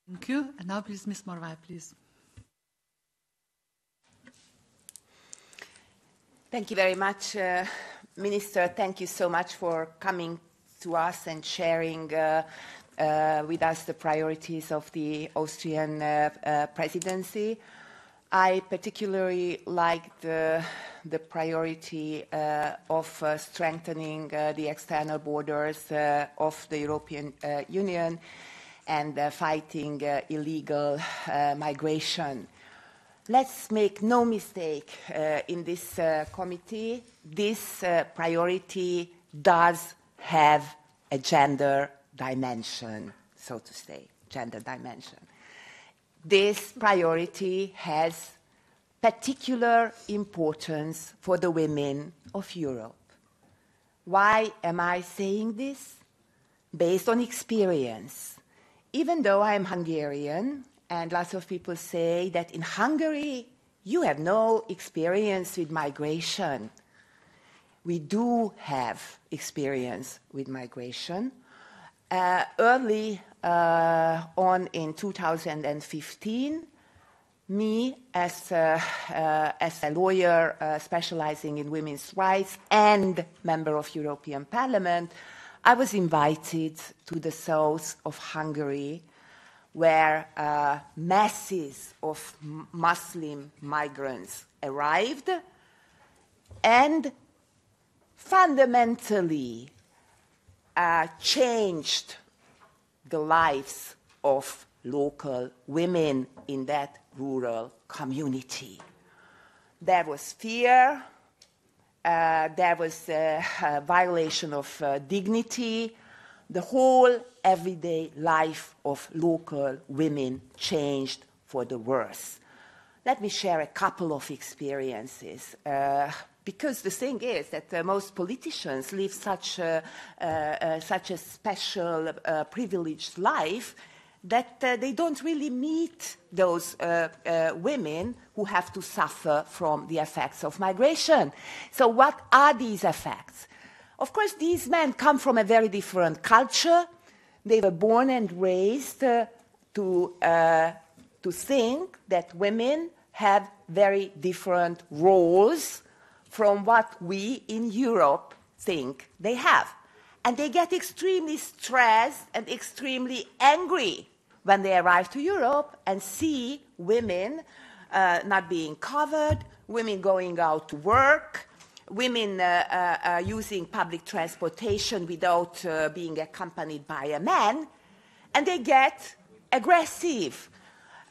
Thank you. And now please, Ms. Morvai, please. Thank you very much, Minister. Thank you so much for coming to us and sharing with us the priorities of the Austrian presidency. I particularly liked the priority of strengthening the external borders of the European Union and fighting illegal migration. Let's make no mistake in this committee, this priority does have a gender dimension, so to say, gender dimension. This priority has particular importance for the women of Europe. Why am I saying this? Based on experience. Even though I'm Hungarian, and lots of people say that in Hungary you have no experience with migration. We do have experience with migration. Early on in 2015, me as a lawyer specializing in women's rights and member of European Parliament, I was invited to the south of Hungary, where masses of Muslim migrants arrived and fundamentally changed the lives of local women in that rural community. There was fear, there was a violation of dignity. The whole everyday life of local women changed for the worse. Let me share a couple of experiences. Because the thing is that most politicians live such a special, privileged life that they don't really meet those women who have to suffer from the effects of migration. So what are these effects? Of course, these men come from a very different culture. They were born and raised to think that women have very different roles from what we in Europe think they have. And they get extremely stressed and extremely angry when they arrive to Europe and see women not being covered, women going out to work, women using public transportation without being accompanied by a man, and they get aggressive.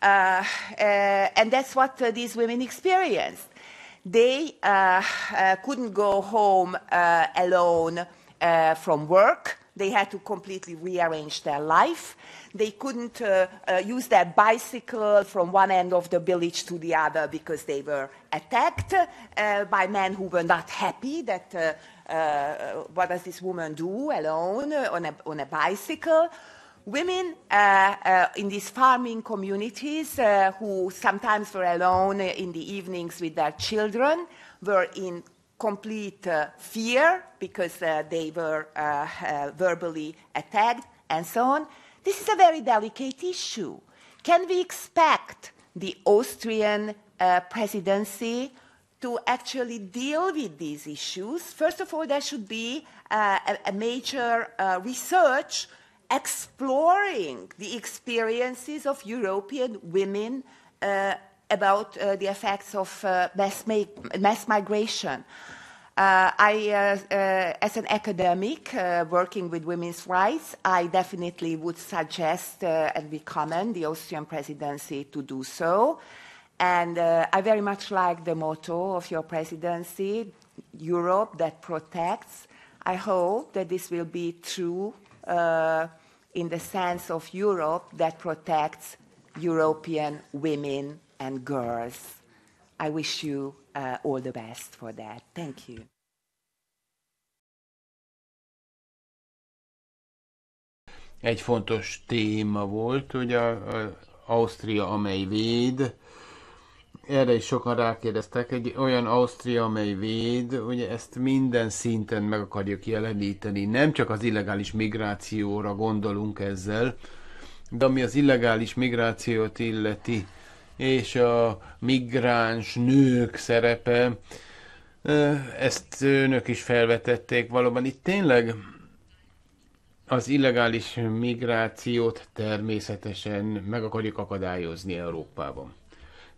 And that's what these women experienced. They couldn't go home alone from work. They had to completely rearrange their life. They couldn't use their bicycle from one end of the village to the other because they were attacked by men who were not happy that what does this woman do alone on a bicycle. Women in these farming communities who sometimes were alone in the evenings with their children were in complete fear because they were verbally attacked and so on. This is a very delicate issue. Can we expect the Austrian presidency to actually deal with these issues? First of all, there should be a major research exploring the experiences of European women about the effects of mass migration. As an academic working with women's rights, I definitely would suggest and recommend the Austrian presidency to do so. And I very much like the motto of your presidency, Europe that protects. I hope that this will be true in the sense of Europe that protects European women and girls. I wish you all the best for that. Thank you. Egy fontos téma volt, hogy Ausztria, amely véd. Erre is sokan rákérdeztek, egy olyan Ausztria, amely véd, ugye ezt minden szinten meg akarjuk jeleníteni. Nem csak az illegális migrációra gondolunk ezzel, De ami az illegális migrációt illeti, és a migráns nők szerepe, ezt önök is felvetették valóban. Itt tényleg az illegális migrációt természetesen meg akarjuk akadályozni Európában.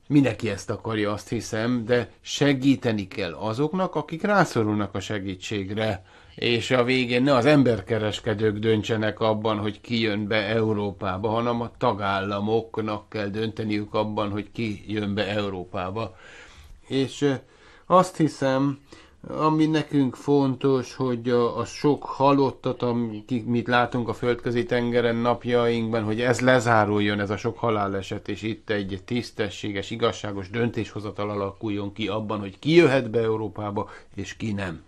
Mindenki ezt akarja, azt hiszem, de segíteni kell azoknak, akik rászorulnak a segítségre, és a végén ne az emberkereskedők döntsenek abban, hogy ki jön be Európába, hanem a tagállamoknak kell dönteniük abban, hogy ki jön be Európába. És azt hiszem, ami nekünk fontos, hogy a sok halottat, amit látunk a földközi tengeren napjainkban, hogy ez lezáruljon, ez a sok haláleset, és itt egy tisztességes, igazságos döntéshozatal alakuljon ki abban, hogy ki jöhet be Európába, és ki nem.